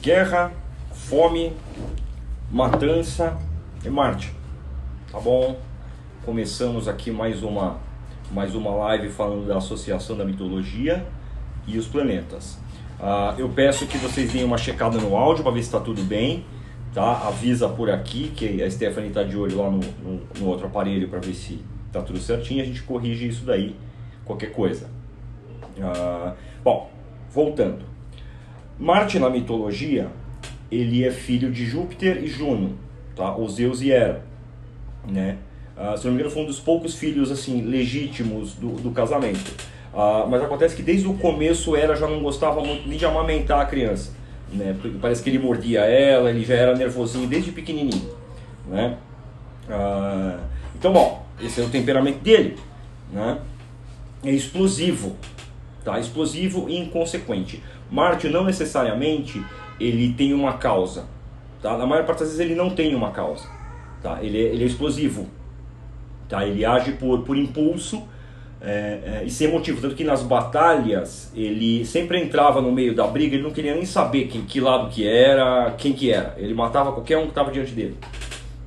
guerra, fome, matança e Marte. Tá bom? Começamos aqui mais uma live falando da associação da mitologia e os planetas. Eu peço que vocês deem uma checada no áudio para ver se está tudo bem. Tá? Avisa por aqui que a Stephanie está de olho lá no outro aparelho para ver se está tudo certinho. A gente corrige isso daí, qualquer coisa. Bom, voltando. Marte na mitologia, ele é filho de Júpiter e Juno, tá? Ou Zeus e Hera, né? Se não me engano, foi um dos poucos filhos assim legítimos do casamento. Mas acontece que desde o começo Hera já não gostava muito nem de amamentar a criança, né? Porque parece que ele mordia ela, ele já era nervosinho desde pequenininho, né? Então, bom, esse é o temperamento dele, né? É explosivo, tá? Explosivo e inconsequente. Marte não necessariamente ele tem uma causa, tá? Na maior parte das vezes ele não tem uma causa, tá? Ele é explosivo, tá? Ele age por impulso e sem motivo, tanto que nas batalhas ele sempre entrava no meio da briga, ele não queria nem saber que lado que era, quem que era, ele matava qualquer um que estava diante dele,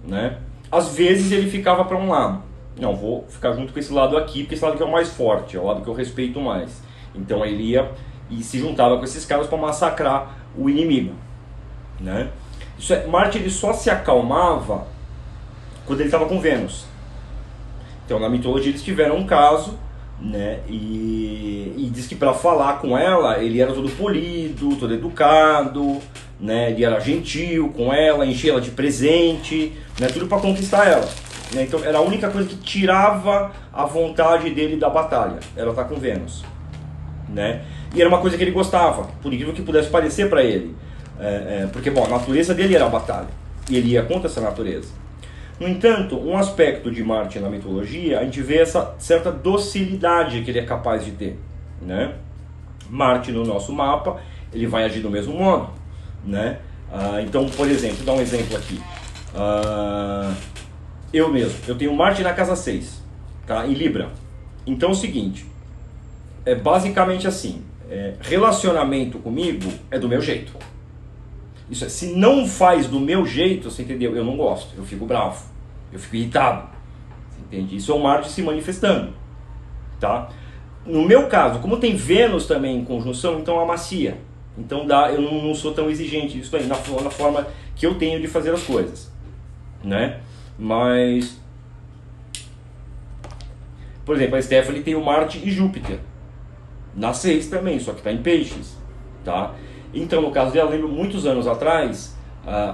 né? Às vezes ele ficava para um lado, não, vou ficar junto com esse lado aqui, porque esse lado que é o mais forte, é o lado que eu respeito mais, então ele ia e se juntava com esses caras para massacrar o inimigo, né? Marte ele só se acalmava quando ele estava com Vênus. Então na mitologia eles tiveram um caso, né? E diz que para falar com ela ele era todo polido, todo educado, né? Ele era gentil com ela, enchia ela de presente, né? Tudo para conquistar ela, né? Então era a única coisa que tirava a vontade dele da batalha, ela estar com Vênus, né? E era uma coisa que ele gostava, por incrível que pudesse parecer para ele, porque bom, a natureza dele era a batalha e ele ia contra essa natureza. No entanto, um aspecto de Marte na mitologia, a gente vê essa certa docilidade que ele é capaz de ter, né? Marte no nosso mapa, ele vai agir do mesmo modo, né? Então, por exemplo, vou dar um exemplo aqui. Eu tenho Marte na casa 6, tá? Em Libra. Então é o seguinte, é basicamente assim, relacionamento comigo é do meu jeito. Isso se não faz do meu jeito, você entendeu? Eu não gosto, eu fico bravo, eu fico irritado, você entende? Isso é o Marte se manifestando, tá? No meu caso, como tem Vênus também em conjunção, então amacia. Então eu não sou tão exigente isso aí, na forma que eu tenho de fazer as coisas, né? Mas, por exemplo, a Stephanie tem o Marte e Júpiter na 6 também, só que está em Peixes, tá? Então, no caso dela, eu lembro muitos anos atrás,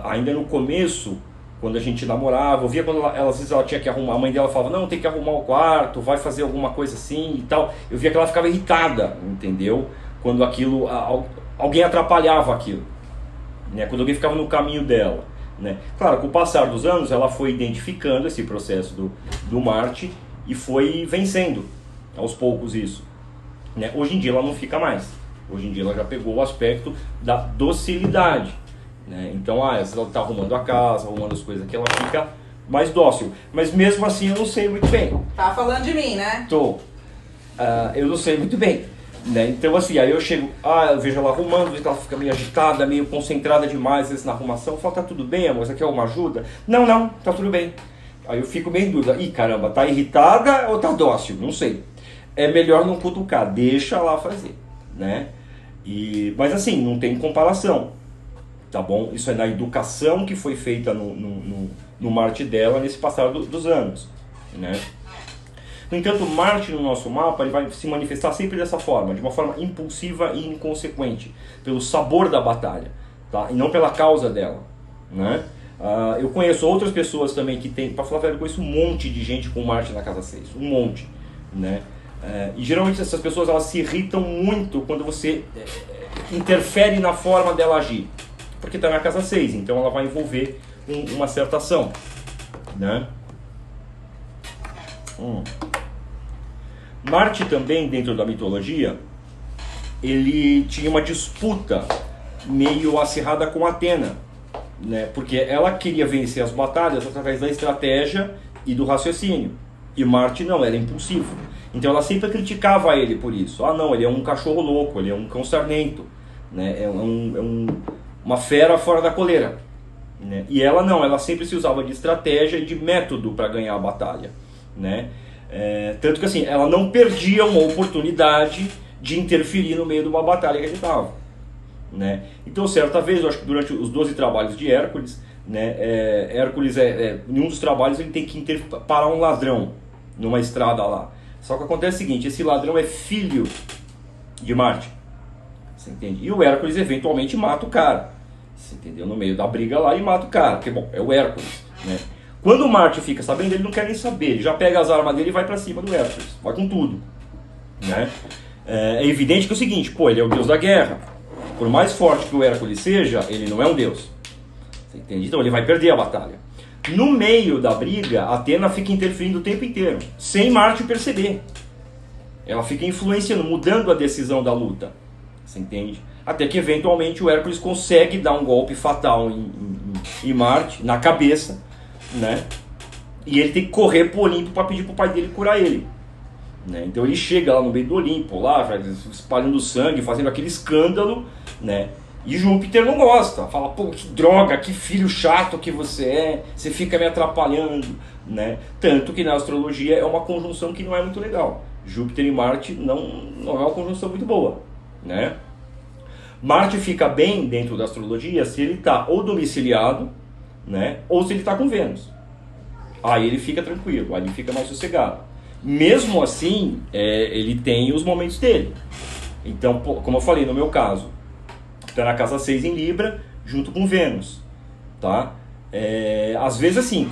ainda no começo, quando a gente namorava, eu via quando às vezes ela tinha que arrumar, a mãe dela falava, não, tem que arrumar o quarto, vai fazer alguma coisa assim e tal. Eu via que ela ficava irritada, entendeu? Quando aquilo, alguém atrapalhava aquilo, né? Quando alguém ficava no caminho dela, né? Claro, com o passar dos anos, ela foi identificando esse processo do Marte e foi vencendo aos poucos isso, né? Hoje em dia ela não fica mais. Hoje em dia ela já pegou o aspecto da docilidade, né? Então, ela está arrumando a casa, arrumando as coisas aqui, ela fica mais dócil. Mas mesmo assim eu não sei muito bem. Tá falando de mim, né? Tô. Eu não sei muito bem, né? Então assim, aí eu chego, eu vejo ela arrumando, vejo que ela fica meio agitada, meio concentrada demais às vezes na arrumação. Eu falo, tá tudo bem, amor? Você quer alguma ajuda? Não, tá tudo bem. Aí eu fico meio em dúvida. Ih, caramba, tá irritada ou tá dócil? Não sei. É melhor não cutucar, deixa lá fazer, né? Mas assim, não tem comparação, tá bom? Isso é na educação que foi feita no Marte dela nesse passar dos anos, né? No entanto, Marte no nosso mapa ele vai se manifestar sempre dessa forma, de uma forma impulsiva e inconsequente, pelo sabor da batalha, tá? E não pela causa dela, né? Eu conheço outras pessoas também que tem, para falar a verdade, eu conheço um monte de gente com Marte na casa 6, um monte, né? E geralmente essas pessoas elas se irritam muito quando você interfere na forma dela agir, porque está na casa 6, então ela vai envolver uma certa ação, né? Marte também, dentro da mitologia, ele tinha uma disputa meio acirrada com Atena, né? Porque ela queria vencer as batalhas através da estratégia e do raciocínio, e Marte não, era impulsivo. Então ela sempre criticava ele por isso. Não, ele é um cachorro louco, ele é um cão sarnento, né? uma fera fora da coleira, né? E ela não, ela sempre se usava de estratégia e de método para ganhar a batalha, né? Tanto que assim, ela não perdia uma oportunidade de interferir no meio de uma batalha que ele estava, né? Então, certa vez, eu acho que durante os 12 trabalhos de Hércules, né, Hércules, em um dos trabalhos, ele tem que parar um ladrão numa estrada lá. Só que acontece o seguinte, esse ladrão é filho de Marte, você entende? E o Hércules eventualmente mata o cara, você entendeu? No meio da briga lá e mata o cara, porque bom, é o Hércules, né? Quando o Marte fica sabendo, ele não quer nem saber, ele já pega as armas dele e vai pra cima do Hércules, vai com tudo, né? É evidente que é o seguinte, pô, ele é o deus da guerra, por mais forte que o Hércules seja, ele não é um deus, você entende? Então ele vai perder a batalha. No meio da briga, a Atena fica interferindo o tempo inteiro, sem Marte perceber. Ela fica influenciando, mudando a decisão da luta, você entende? Até que eventualmente o Hércules consegue dar um golpe fatal em Marte, na cabeça, né? E ele tem que correr pro Olimpo para pedir pro pai dele curar ele, né? Então ele chega lá no meio do Olimpo, lá, espalhando sangue, fazendo aquele escândalo, né? E Júpiter não gosta, fala, pô, que droga, que filho chato que você fica me atrapalhando, né? Tanto que na astrologia é uma conjunção que não é muito legal. Júpiter e Marte não é uma conjunção muito boa, né? Marte fica bem dentro da astrologia se ele está ou domiciliado, né? Ou se ele está com Vênus. Aí ele fica tranquilo, aí ele fica mais sossegado. Mesmo assim, ele tem os momentos dele. Então, como eu falei, no meu caso, está na casa 6 em Libra, junto com Vênus, tá? Às vezes assim,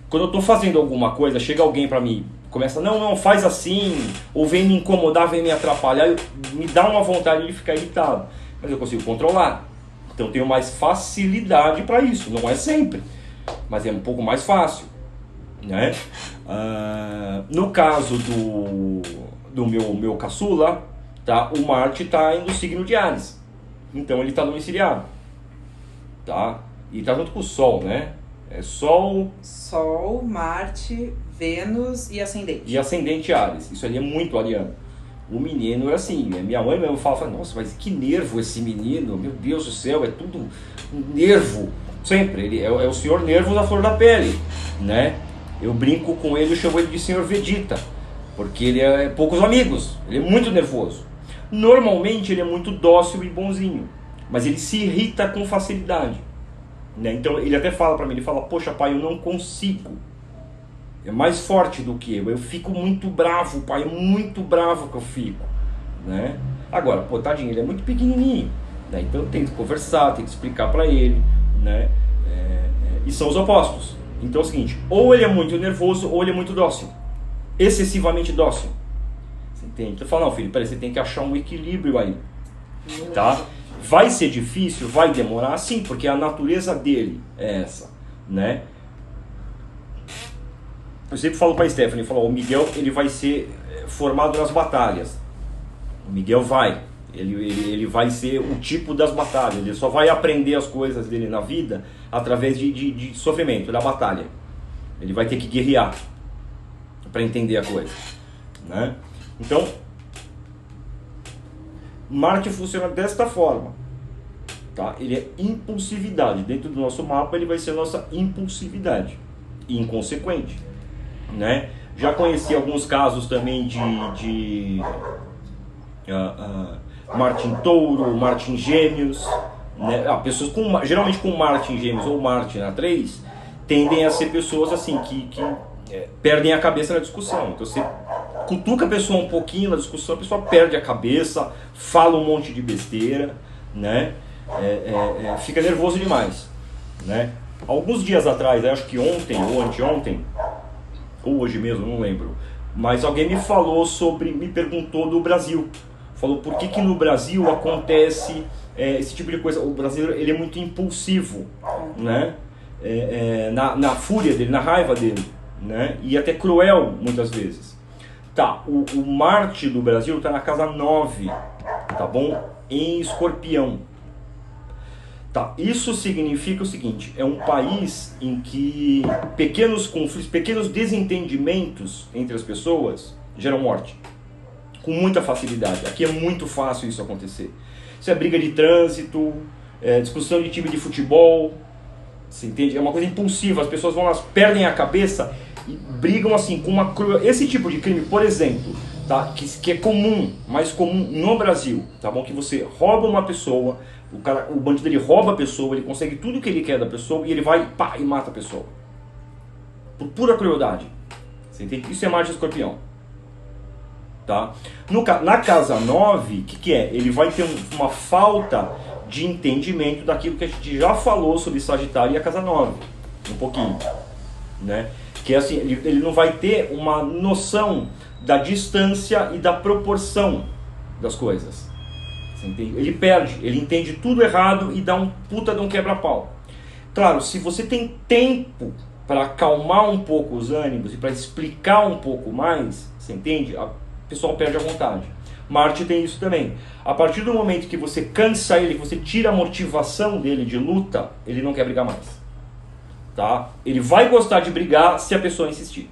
quando eu estou fazendo alguma coisa, chega alguém para mim, começa, não, faz assim, ou vem me incomodar, vem me atrapalhar, me dá uma vontade de ficar irritado, mas eu consigo controlar. Então eu tenho mais facilidade para isso, não é sempre, mas é um pouco mais fácil, né? No caso do meu caçula, tá? O Marte está no signo de Áries. Então ele está domiciliado, tá? E está junto com o Sol, né? É Sol, Marte, Vênus e Ascendente. E Ascendente Áries. Isso ali é muito ariano. O menino é assim, minha mãe mesmo fala, nossa, mas que nervo esse menino, meu Deus do céu, é tudo nervo. Sempre, ele é o senhor nervo da flor da pele, né? Eu brinco com ele, eu chamo ele de senhor Vegeta, porque ele é poucos amigos, ele é muito nervoso. Normalmente ele é muito dócil e bonzinho, mas ele se irrita com facilidade, né? Então ele até fala pra mim, ele fala, poxa pai, eu não consigo, é mais forte do que eu fico muito bravo, pai, é muito bravo que eu fico, né? Agora, pô, tadinho, ele é muito pequenininho, né? Então eu tenho que conversar, tenho que explicar pra ele, né? E são os opostos. Então é o seguinte, ou ele é muito nervoso ou ele é muito dócil, excessivamente dócil. Entende? Então fala, não filho, peraí, você tem que achar um equilíbrio aí, tá? Vai ser difícil, vai demorar, sim, porque a natureza dele é essa, né? Eu sempre falo pra Stephanie, o Miguel, ele vai ser formado nas batalhas. O Miguel ele vai ser o tipo das batalhas, ele só vai aprender as coisas dele na vida através de sofrimento, da batalha. Ele vai ter que guerrear para entender a coisa, né? Então, Marte funciona desta forma, tá? Ele é impulsividade. Dentro do nosso mapa, ele vai ser a nossa impulsividade, inconsequente, né? Já conheci alguns casos também de Marte em Touro, Marte em Gêmeos, né? Pessoas geralmente com Marte em Gêmeos ou Marte na 3 tendem a ser pessoas assim que perdem a cabeça na discussão. Então você cutuca a pessoa um pouquinho na discussão, a pessoa perde a cabeça, fala um monte de besteira, né? Fica nervoso demais, né? Alguns dias atrás, acho que ontem ou anteontem, ou hoje mesmo, não lembro, mas alguém me perguntou do Brasil. Falou por que no Brasil acontece esse tipo de coisa. O brasileiro, ele é muito impulsivo, né? Na fúria dele, na raiva dele, né? E até cruel muitas vezes. Tá, o Marte do Brasil está na casa 9, tá bom? Em Escorpião. Tá, isso significa o seguinte, é um país em que pequenos conflitos, pequenos desentendimentos entre as pessoas geram morte. Com muita facilidade. Aqui é muito fácil isso acontecer. Isso é briga de trânsito, discussão de time de futebol, você entende? É uma coisa impulsiva, as pessoas vão lá, perdem a cabeça e brigam assim com uma cruel. Esse tipo de crime, por exemplo, tá? Que é comum, mais comum no Brasil, tá bom? Que você rouba uma pessoa, o bandido ele rouba a pessoa, ele consegue tudo que ele quer da pessoa e ele vai pá, e mata a pessoa. Por pura crueldade. Você entende? Isso é Marte Escorpião. Tá? Na casa 9, o que é? Ele vai ter uma falta de entendimento daquilo que a gente já falou sobre Sagitário e a casa 9. Um pouquinho. Né? Que é assim, ele não vai ter uma noção da distância e da proporção das coisas. Você entende? Ele perde, ele entende tudo errado e dá um puta de um quebra-pau. Claro, se você tem tempo para acalmar um pouco os ânimos e para explicar um pouco mais, você entende? O pessoal perde a vontade. Marte tem isso também. A partir do momento que você cansa ele, que você tira a motivação dele de luta, ele não quer brigar mais. Tá? Ele vai gostar de brigar se a pessoa insistir.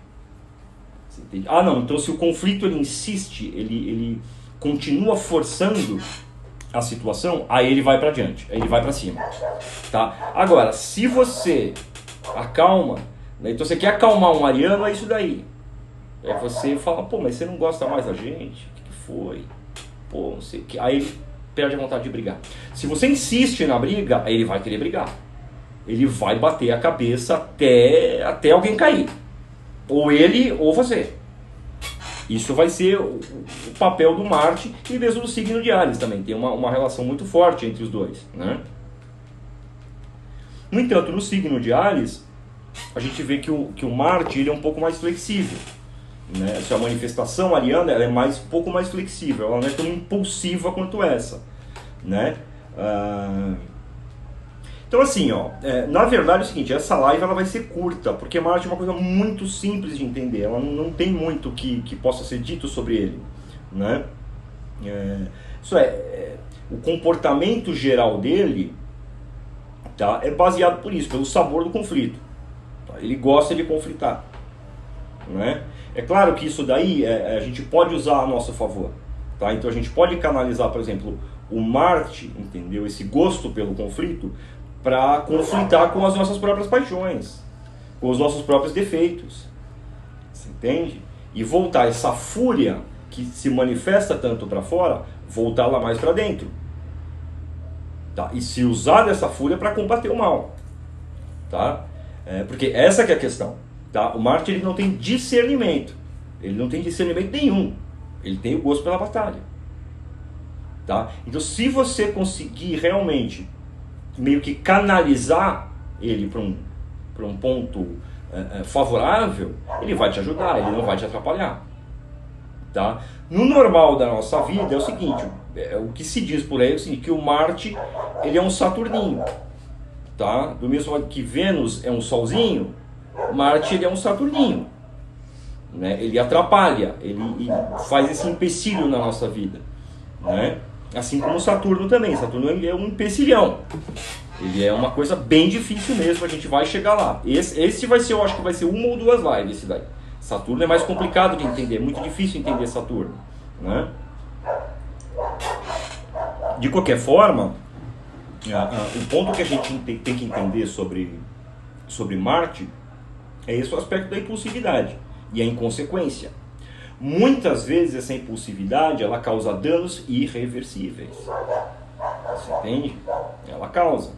Você entende? Ah não, então se o conflito ele insiste, ele continua forçando a situação, aí ele vai para diante, aí ele vai para cima. Tá? Agora, se você acalma, né? Então você quer acalmar um ariano, é isso daí. É você fala, pô, mas você não gosta mais da gente? O que foi? Pô, não sei o que. Aí ele perde a vontade de brigar. Se você insiste na briga, aí ele vai querer brigar. Ele vai bater a cabeça até alguém cair. Ou ele, ou você. Isso vai ser o papel do Marte e mesmo do signo de Áries também. Tem uma relação muito forte entre os dois, né? No entanto, no signo de Áries, a gente vê que o Marte ele é um pouco mais flexível. Né? Essa manifestação ariana ela é um pouco mais flexível, ela não é tão impulsiva quanto essa. Né? Então assim, na verdade é o seguinte, essa live ela vai ser curta, porque Marte é uma coisa muito simples de entender, ela não tem muito que possa ser dito sobre ele. Né? O comportamento geral dele, tá, é baseado por isso, pelo sabor do conflito. Tá? Ele gosta de conflitar. Né? É claro que isso daí a gente pode usar a nosso favor. Tá? Então a gente pode canalizar, por exemplo, o Marte, entendeu? Esse gosto pelo conflito, para conflitar com as nossas próprias paixões, com os nossos próprios defeitos. Você entende? E voltar essa fúria que se manifesta tanto para fora, voltá-la mais para dentro. Tá? E se usar dessa fúria para combater o mal. Tá? Porque essa que é a questão. Tá? O Marte ele não tem discernimento. Ele não tem discernimento nenhum. Ele tem o gosto pela batalha. Tá? Então se você conseguir realmente meio que canalizar ele para um ponto favorável, ele vai te ajudar, ele não vai te atrapalhar. Tá? No normal da nossa vida é o seguinte, o que se diz por aí é o seguinte, que o Marte ele é um Saturninho. Tá? Do mesmo modo que Vênus é um Solzinho, Marte ele é um Saturninho. Né? Ele atrapalha, ele faz esse empecilho na nossa vida. Né? Assim como Saturno também. Saturno é um empecilhão. Ele é uma coisa bem difícil mesmo, a gente vai chegar lá. Esse vai ser, eu acho que vai ser uma ou duas lives esse daí. Saturno é mais complicado de entender, é muito difícil entender Saturno. Né? De qualquer forma, o ponto que a gente tem que entender sobre Marte é esse aspecto da impulsividade e a inconsequência. Muitas vezes essa impulsividade ela causa danos irreversíveis. Você entende? Ela causa.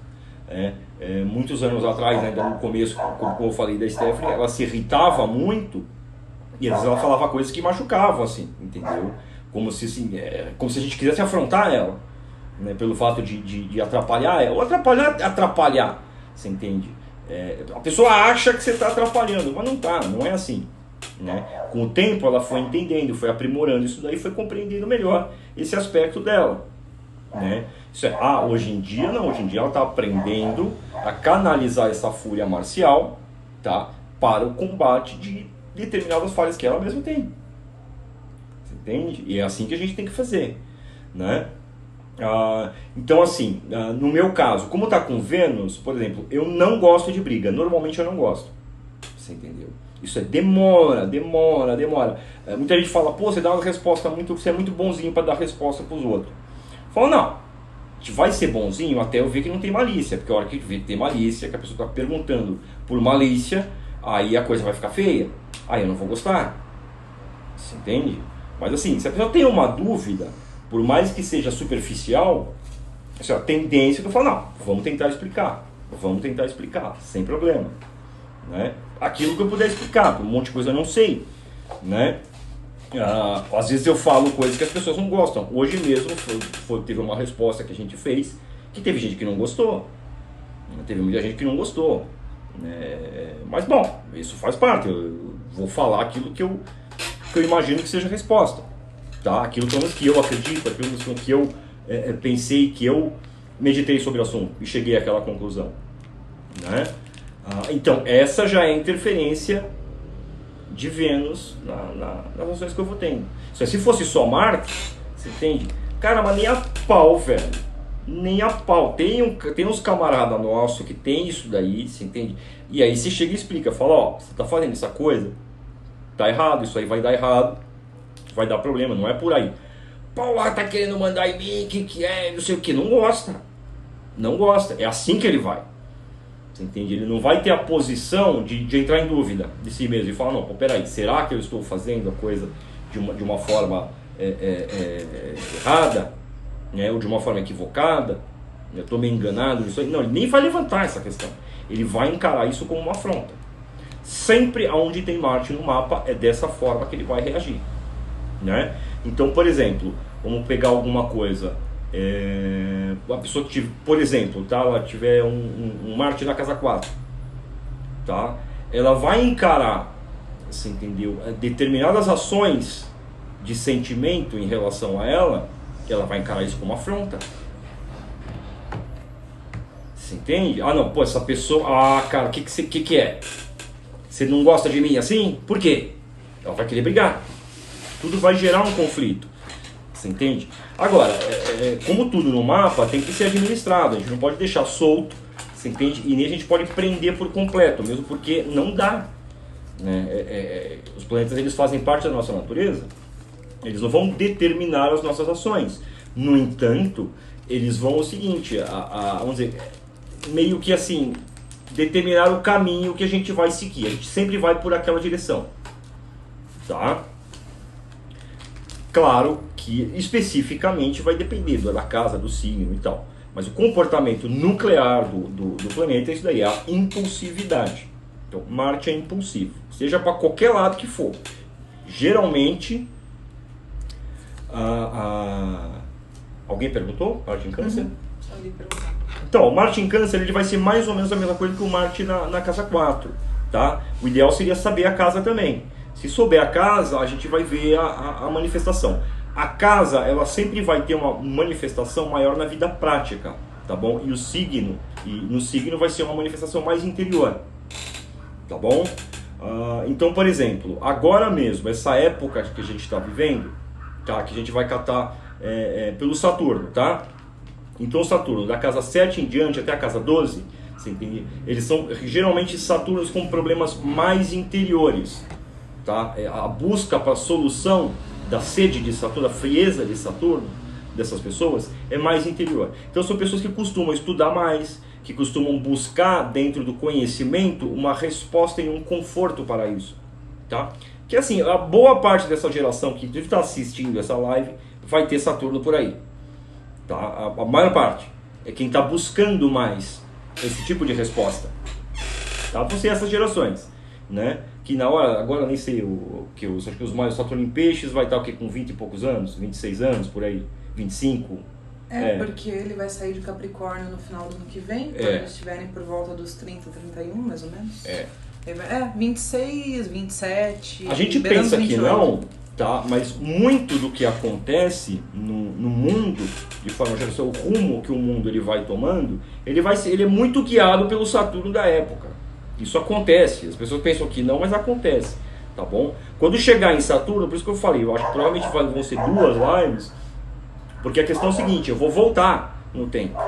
Muitos anos atrás, ainda no começo, como eu falei da Stephanie, ela se irritava muito e às vezes ela falava coisas que machucavam, assim, entendeu? Como se a gente quisesse afrontar ela, né? Pelo fato de atrapalhar ela. Ou atrapalhar, você entende? A pessoa acha que você está atrapalhando, mas não está, não é assim. Né? Com o tempo ela foi entendendo, foi aprimorando isso daí, foi compreendendo melhor esse aspecto dela. Né? Hoje em dia não, hoje em dia ela está aprendendo a canalizar essa fúria marcial, tá, para o combate de determinadas falhas que ela mesma tem. Você entende? E é assim que a gente tem que fazer. Né? Então assim, no meu caso, como está com Vênus, por exemplo, eu não gosto de briga, normalmente eu não gosto. Você entendeu? Isso demora. Muita gente fala, pô, você dá uma resposta você é muito bonzinho para dar resposta para os outros. Fala, não, vai ser bonzinho até eu ver que não tem malícia, porque a hora que vê que tem malícia, que a pessoa está perguntando por malícia, aí a coisa vai ficar feia, aí eu não vou gostar. Você entende? Mas assim, se a pessoa tem uma dúvida, por mais que seja superficial, assim, a tendência é que eu falo, não, vamos tentar explicar, sem problema, né? Aquilo que eu puder explicar, por um monte de coisa eu não sei, né? Às vezes eu falo coisas que as pessoas não gostam. Hoje mesmo teve uma resposta que a gente fez, que teve gente que não gostou, teve muita gente que não gostou, mas bom, isso faz parte, eu vou falar aquilo que eu imagino que seja a resposta, tá? Aquilo que eu acredito, aquilo que eu pensei, que eu meditei sobre o assunto e cheguei àquela conclusão, né? Então essa já é interferência de Vênus nas ações que eu vou tendo. Se fosse só Marte, você entende? Cara, mas nem a pau, velho. Nem a pau. Tem uns camaradas nossos que tem isso daí, você entende? E aí você chega e explica, fala, ó, você tá fazendo essa coisa, tá errado, isso aí vai dar errado, vai dar problema, não é por aí. Pô, tá querendo mandar em mim, que é, não sei o que, não gosta. Não gosta, é assim que ele vai. Você entende? Ele não vai ter a posição de entrar em dúvida de si mesmo e falar, não, pô, peraí, será que eu estou fazendo a coisa de uma forma errada, né, ou de uma forma equivocada? Eu estou meio enganado nisso aí? Não, ele nem vai levantar essa questão. Ele vai encarar isso como uma afronta. Sempre onde tem Marte no mapa é dessa forma que ele vai reagir, né? Então, por exemplo, vamos pegar alguma coisa... uma pessoa que, por exemplo, tá, ela tiver um Marte na casa 4, tá? Ela vai encarar, você entendeu, determinadas ações de sentimento em relação a ela vai encarar isso como afronta. Você entende? Ah, não, pô, essa pessoa, cara, o que é? Você não gosta de mim assim? Por quê? Ela vai querer brigar. Tudo vai gerar um conflito. Você entende? Agora, como tudo no mapa tem que ser administrado, a gente não pode deixar solto, você entende? E nem a gente pode prender por completo, mesmo porque não dá, né? Os planetas, eles fazem parte da nossa natureza, eles não vão determinar as nossas ações. No entanto, eles vão o seguinte, vamos dizer, meio que assim, determinar o caminho que a gente vai seguir. A gente sempre vai por aquela direção, tá? Claro que especificamente vai depender da casa, do signo e tal. Mas o comportamento nuclear do planeta é isso daí, é a impulsividade. Então, Marte é impulsivo, seja para qualquer lado que for. Geralmente, alguém perguntou? Marte em Câncer? Alguém perguntou. Então, o Marte em Câncer, ele vai ser mais ou menos a mesma coisa que o Marte na casa 4, tá? O ideal seria saber a casa também. Se souber a casa, a gente vai ver a manifestação. A casa, ela sempre vai ter uma manifestação maior na vida prática, tá bom? E no signo vai ser uma manifestação mais interior, tá bom? Então, por exemplo, agora mesmo, essa época que a gente está vivendo, tá? Que a gente vai catar pelo Saturno, tá? Então, o Saturno, da casa 7 em diante até a casa 12, você entende? Eles são geralmente Saturnos com problemas mais interiores. Tá? A busca para a solução da sede de Saturno, da frieza de Saturno, dessas pessoas, é mais interior. Então são pessoas que costumam estudar mais, que costumam buscar dentro do conhecimento uma resposta e um conforto para isso. Tá? Que assim, a boa parte dessa geração que está assistindo essa live vai ter Saturno por aí. Tá? A maior parte é quem está buscando mais esse tipo de resposta. Tá? Vão ser essas gerações, né? Que na hora, agora nem sei acho que os mais Saturno em Peixes vai estar o quê? Com 20 e poucos anos, 26 anos por aí, 25. Porque ele vai sair de Capricórnio no final do ano que vem, quando eles estiverem por volta dos 30, 31, mais ou menos. 26, 27. A gente pensa que não, tá? Mas muito do que acontece no mundo, de forma geral, o rumo que o mundo ele vai tomando, ele é muito guiado pelo Saturno da época. Isso acontece, as pessoas pensam que não, mas acontece, tá bom? Quando chegar em Saturno, por isso que eu falei, eu acho que provavelmente vão ser 2 lives, porque a questão é o seguinte, eu vou voltar no tempo.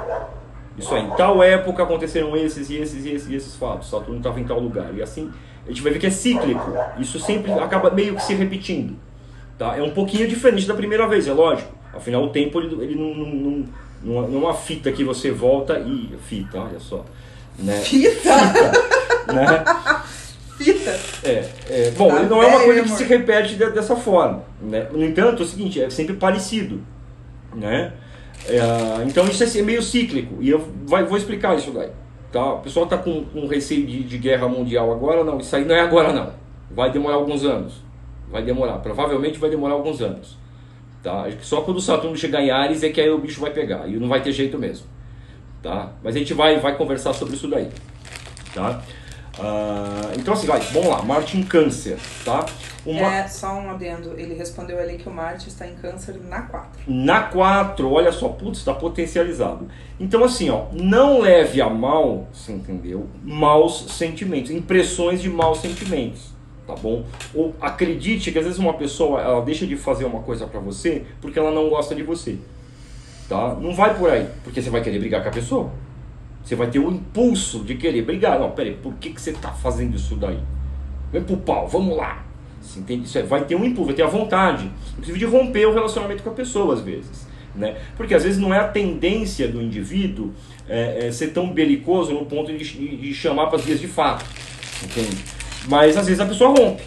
Isso aí, em tal época aconteceram esses fatos, Saturno estava em tal lugar, e assim, a gente vai ver que é cíclico, isso sempre acaba meio que se repetindo, tá? É um pouquinho diferente da primeira vez, é lógico, afinal o tempo ele numa fita que você volta e... Fita, olha só. Né? Fita? Né? Fita? Bom, Tá, não é uma coisa que amor. se repete dessa forma. Né? No entanto, é o seguinte, é sempre parecido. Né? Então isso é meio cíclico. E eu vou explicar isso daí. Tá? O pessoal está com receio de guerra mundial agora. Não, isso aí não é agora não. Vai demorar alguns anos. Vai demorar, provavelmente vai demorar alguns anos. Tá? Acho que só quando o Saturno chegar em Áries é que aí o bicho vai pegar. E não vai ter jeito mesmo. Tá? Mas a gente vai conversar sobre isso daí. Tá? Então assim, vamos lá. Marte em Câncer. Tá? Só um adendo. Ele respondeu ali que o Marte está em Câncer na 4. Na 4, olha só, putz, está potencializado. Então assim, ó, não leve a mal, você entendeu? Maus sentimentos, impressões de maus sentimentos. Tá bom? Ou acredite que às vezes uma pessoa ela deixa de fazer uma coisa pra você porque ela não gosta de você. Tá? Não vai por aí, porque você vai querer brigar com a pessoa. Você vai ter o impulso de querer brigar. Não, peraí, por que você tá fazendo isso daí? Vem pro pau, vamos lá. Você entende? Isso vai ter um impulso, vai ter a vontade, inclusive de romper o relacionamento com a pessoa às vezes. Né? Porque às vezes não é a tendência do indivíduo ser tão belicoso no ponto de chamar para as vias de fato. Entende? Mas às vezes a pessoa rompe.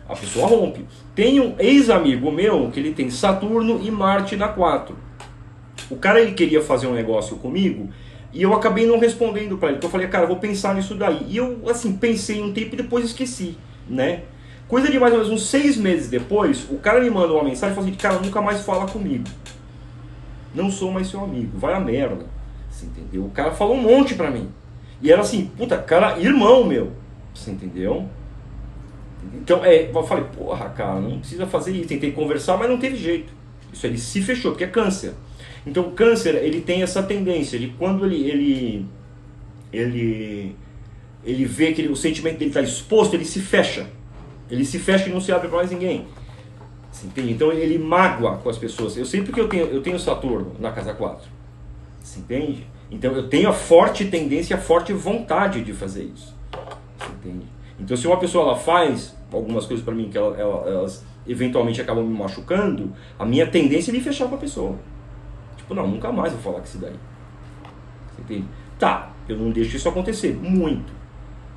A pessoa rompe. Tem um ex-amigo meu que ele tem Saturno e Marte na 4. O cara ele queria fazer um negócio comigo e eu acabei não respondendo para ele. Porque eu falei, cara, eu vou pensar nisso daí. E eu assim pensei um tempo e depois esqueci, né? Coisa de mais ou menos uns 6 meses depois, o cara me mandou uma mensagem e falou assim, cara, nunca mais fala comigo. Não sou mais seu amigo, vai a merda. Você entendeu? O cara falou um monte pra mim. E era assim, puta, cara, irmão meu. Você entendeu? Então, eu falei, porra, cara, não precisa fazer isso. Tentei conversar, mas não teve jeito. Isso ele se fechou, porque é Câncer. Então, o Câncer, ele tem essa tendência de quando ele vê que o sentimento dele está exposto, ele se fecha. Ele se fecha e não se abre para mais ninguém. Você entende? Então, ele mágoa com as pessoas. Eu sei porque eu tenho Saturno na casa 4. Você entende? Então, eu tenho a forte tendência, a forte vontade de fazer isso. Você entende? Então, se uma pessoa ela faz algumas coisas para mim que elas eventualmente acabam me machucando, a minha tendência é me fechar com a pessoa. Tipo, não, nunca mais vou falar com isso daí. Você entende? Tá, eu não deixo isso acontecer. Muito.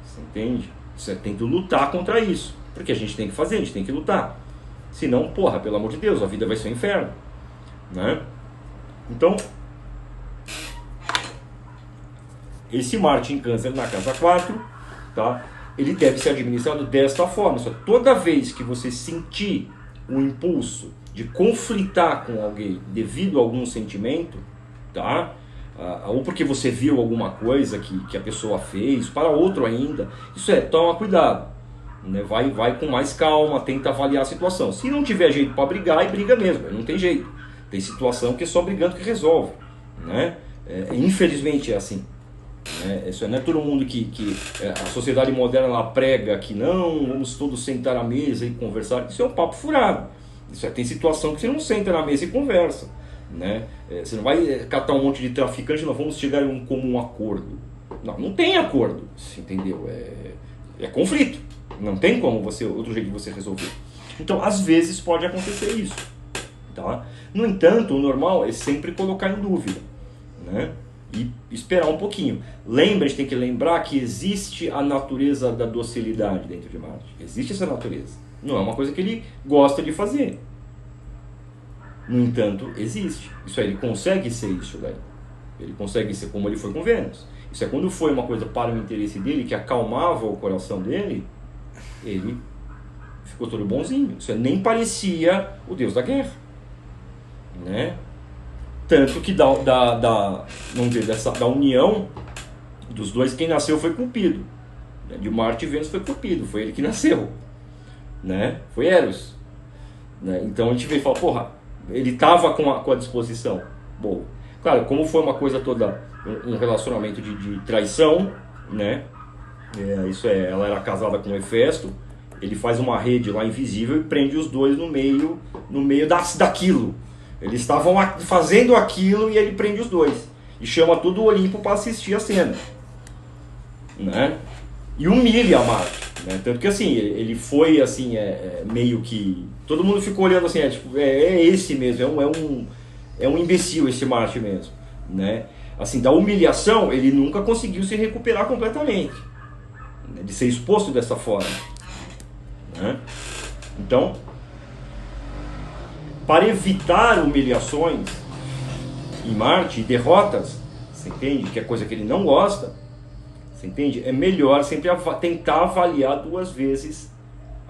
Você entende? Você tem que lutar contra isso. Porque a gente tem que fazer, a gente tem que lutar. Senão, porra, pelo amor de Deus, a vida vai ser um inferno. Né? Então, esse Marte em Câncer na casa 4, tá? Ele deve ser administrado desta forma. Só toda vez que você sentir o impulso de conflitar com alguém devido a algum sentimento, tá? Ou porque você viu alguma coisa que a pessoa fez, para outro ainda, toma cuidado. Né? Vai com mais calma, tenta avaliar a situação. Se não tiver jeito para brigar, aí briga mesmo, não tem jeito. Tem situação que é só brigando que resolve. Né? Infelizmente é assim. Isso não é todo mundo que a sociedade moderna ela prega que não, vamos todos sentar à mesa e conversar. Isso é um papo furado. Tem situação que você não senta na mesa e conversa. Né? Você não vai catar um monte de traficante, nós vamos chegar em um comum acordo. Não tem acordo, entendeu? É conflito. Não tem como outro jeito de você resolver. Então, às vezes pode acontecer isso. Tá? No entanto, o normal é sempre colocar em dúvida. Né? E esperar um pouquinho. A gente tem que lembrar que existe a natureza da docilidade dentro de Marte. Existe essa natureza. Não é uma coisa que ele gosta de fazer. No entanto, existe. Isso aí, ele consegue ser isso daí. Ele consegue ser como ele foi com Vênus. Isso é quando foi uma coisa para o interesse dele, que acalmava o coração dele, ele ficou todo bonzinho. Isso nem parecia o deus da guerra. Né? Tanto que vamos dizer, da união dos dois, quem nasceu foi Cupido. De Marte e Vênus foi Cupido, foi ele que nasceu. Né? Foi Eros. Né? Então a gente vê e fala, porra, ele estava com a disposição. Bom, claro, como foi uma coisa toda, um relacionamento de traição, né? Ela era casada com Hefesto, ele faz uma rede lá invisível e prende os dois no meio daquilo. Eles estavam fazendo aquilo e ele prende os dois. E chama todo o Olimpo para assistir a cena. Né? E humilha a Marte. Né? Tanto que assim, ele foi assim, meio que... Todo mundo ficou olhando assim, tipo, esse mesmo, é um imbecil esse Marte mesmo, né? Assim, da humilhação ele nunca conseguiu se recuperar completamente, né? De ser exposto dessa forma, né? Então, para evitar humilhações em Marte e derrotas, você entende? Que é coisa que ele não gosta, você entende? É melhor sempre tentar avaliar 2 vezes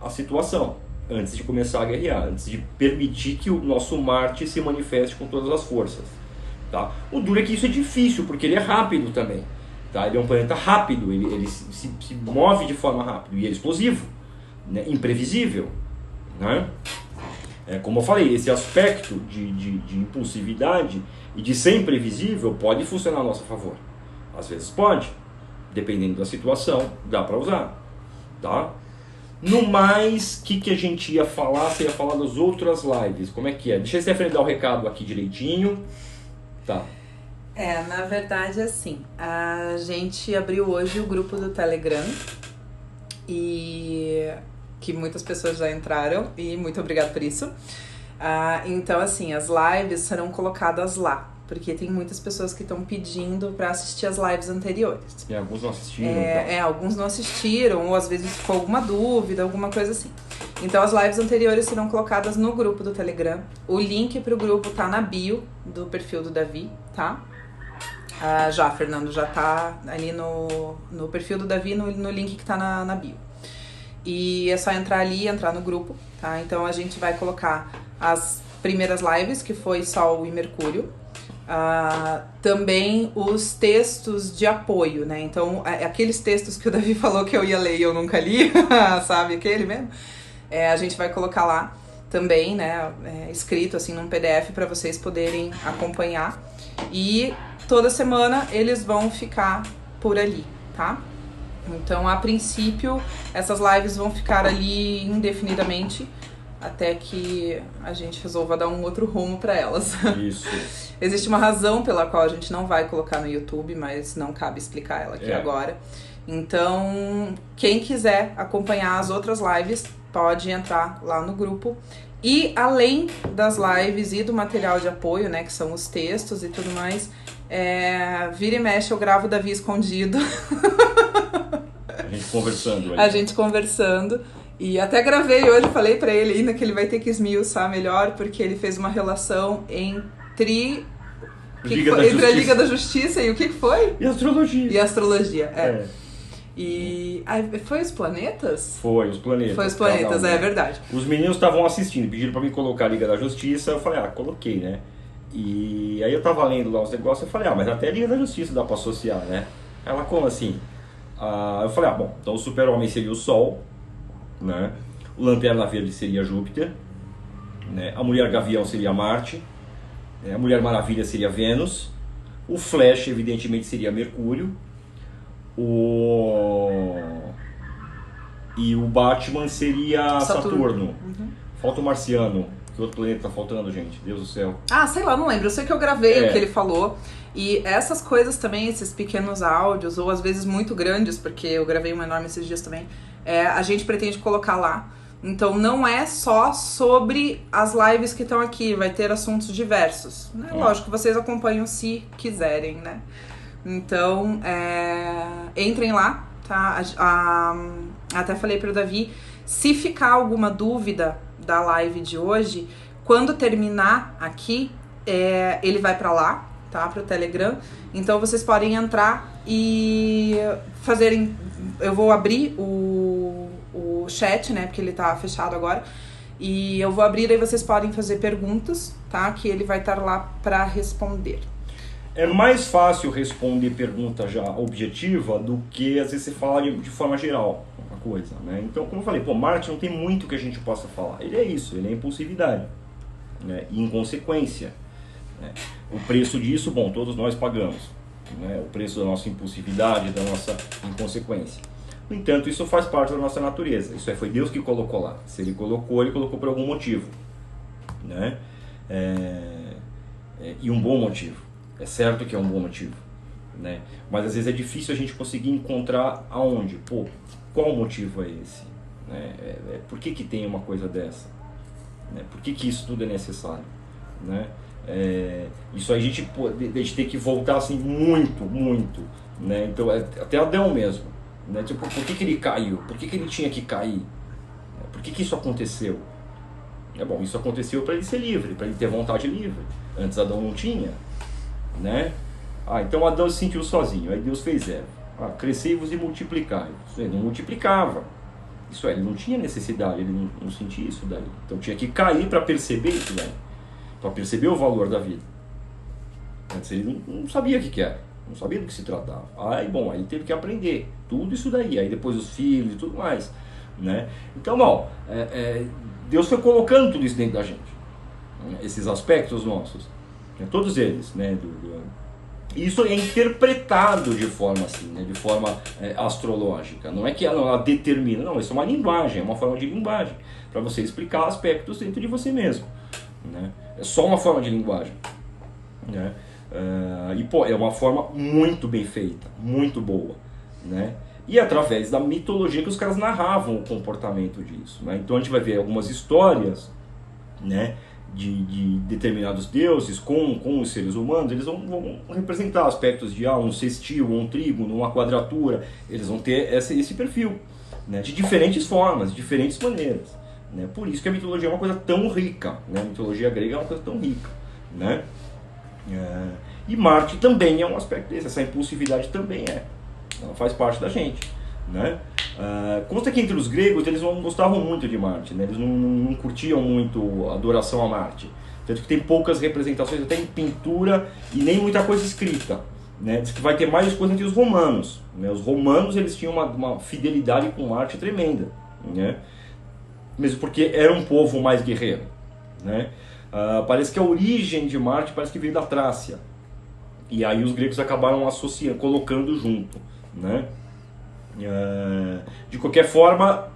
a situação antes de começar a guerrear, antes de permitir que o nosso Marte se manifeste com todas as forças, tá? O duro é que isso é difícil, porque ele é rápido também, tá? Ele é um planeta rápido, ele se move de forma rápida e é explosivo, né? Imprevisível, né? Como eu falei, esse aspecto de impulsividade e de ser imprevisível pode funcionar a nosso favor. Às vezes pode, dependendo da situação, dá para usar, tá? No mais, o que a gente ia falar? Você ia falar das outras lives, como é que é? Deixa eu Stephanie dar o recado aqui direitinho. Tá. Na verdade, assim, a gente abriu hoje o grupo do Telegram e que muitas pessoas já entraram e muito obrigada por isso. Então, assim, as lives serão colocadas lá, porque tem muitas pessoas que estão pedindo para assistir as lives anteriores. E alguns não assistiram. Alguns não assistiram, ou às vezes ficou alguma dúvida, alguma coisa assim. Então as lives anteriores serão colocadas no grupo do Telegram. O link para o grupo tá na bio do perfil do Davi, tá? Fernando, já tá ali no perfil do Davi, no link que tá na bio. E é só entrar ali e entrar no grupo, tá? Então a gente vai colocar as primeiras lives, que foi Sol e Mercúrio. Também os textos de apoio, né? Então, aqueles textos que o Davi falou que eu ia ler e eu nunca li, sabe aquele mesmo? A gente vai colocar lá também, né? Escrito assim num PDF para vocês poderem acompanhar. E toda semana eles vão ficar por ali, tá? Então, a princípio, essas lives vão ficar ali indefinidamente até que a gente resolva dar um outro rumo para elas. Isso. Existe uma razão pela qual a gente não vai colocar no YouTube, mas não cabe explicar ela aqui agora. Então, quem quiser acompanhar as outras lives, pode entrar lá no grupo. E além das lives e do material de apoio, né, que são os textos e tudo mais, vira e mexe eu gravo o Davi escondido. A gente conversando. E até gravei hoje, falei pra ele ainda que ele vai ter que esmiuçar melhor, porque ele fez uma relação entre a Liga da Justiça e o que foi? E astrologia. E astrologia, E foi os planetas? Foi os planetas, é verdade. Os meninos estavam assistindo, pediram pra mim colocar a Liga da Justiça, eu falei, coloquei, né? E aí eu tava lendo lá os negócios, eu falei, mas até a Liga da Justiça dá pra associar, né? Ela, como assim? Eu falei, bom, então o Super-Homem seria o Sol, né? O Lanterna Verde seria Júpiter, né? A Mulher Gavião seria Marte, né? A Mulher Maravilha seria Vênus, o Flash evidentemente seria Mercúrio, e o Batman seria Saturno. Uhum. Falta o Marciano. Que outro planeta tá faltando, gente? Deus do céu. Sei lá, não lembro. Eu sei que eu gravei o que ele falou. E essas coisas também, esses pequenos áudios, ou às vezes muito grandes, porque eu gravei um enorme esses dias também, a gente pretende colocar lá. Então não é só sobre as lives que estão aqui, vai ter assuntos diversos, né? Lógico, vocês acompanham se quiserem, né? Então, entrem lá, tá? Até falei pro Davi, se ficar alguma dúvida da live de hoje, quando terminar aqui, ele vai pra lá, tá? Pro Telegram. Então vocês podem entrar e fazerem... Eu vou abrir o chat, né? Porque ele tá fechado agora. E eu vou abrir, aí vocês podem fazer perguntas, tá? Que ele vai estar lá pra responder. É mais fácil responder pergunta já objetiva do que às vezes você fala de forma geral uma coisa, né? Então, como eu falei, Marte não tem muito que a gente possa falar. Ele é isso, ele é impulsividade, né? E inconsequência, né? O preço disso, todos nós pagamos, né? O preço da nossa impulsividade, da nossa inconsequência. No entanto, isso faz parte da nossa natureza. Isso foi Deus que colocou lá. Se Ele colocou por algum motivo, né? E um bom motivo. É certo que é um bom motivo, né? Mas às vezes é difícil a gente conseguir encontrar aonde. Qual motivo é esse? Né? Por que tem uma coisa dessa? Né? Por que isso tudo é necessário? Né? Isso aí a gente tem que voltar assim muito, muito, né? Então até Adão mesmo, né? Tipo, por que ele caiu? Por que ele tinha que cair? Por que isso aconteceu? Bom, isso aconteceu para ele ser livre, para ele ter vontade livre. Antes Adão não tinha, né? Então Adão se sentiu sozinho, aí Deus fez Eva. Crescei-vos e multiplicai-vos. Ele não multiplicava. Isso ele não tinha necessidade, ele não sentia isso daí. Então tinha que cair para perceber isso daí, para perceber o valor da vida. Antes ele não sabia o que era, não sabia do que se tratava. Aí ele teve que aprender tudo isso daí, aí depois os filhos e tudo mais, né? Então, Deus foi colocando tudo isso dentro da gente, né? Esses aspectos nossos, né? Todos eles, né? Isso é interpretado de forma assim, né? De forma astrológica. Não é que ela determina, não, isso é uma linguagem, é uma forma de linguagem para você explicar aspectos dentro de você mesmo, né? É só uma forma de linguagem, né? É uma forma muito bem feita, muito boa, né? E através da mitologia que os caras narravam o comportamento disso, né? Então a gente vai ver algumas histórias, né, de determinados deuses com os seres humanos. Eles vão representar aspectos de um sextil, um trígono, uma quadratura. Eles vão ter esse perfil, né, de diferentes formas, de diferentes maneiras, né? Por isso que a mitologia é uma coisa tão rica, né? A mitologia grega é uma coisa tão rica, né? E Marte também é um aspecto desse, essa impulsividade também ela faz parte da gente, né? Consta que entre os gregos eles não gostavam muito de Marte, né? Eles não curtiam muito a adoração a Marte, tanto que tem poucas representações até em pintura e nem muita coisa escrita, né? Diz que vai ter mais coisa entre os romanos, né? Os romanos eles tinham uma fidelidade com Marte tremenda, né? Mesmo porque era um povo mais guerreiro, né? Parece que a origem de Marte parece que veio da Trácia. E aí os gregos acabaram associando, colocando junto, né? De qualquer forma,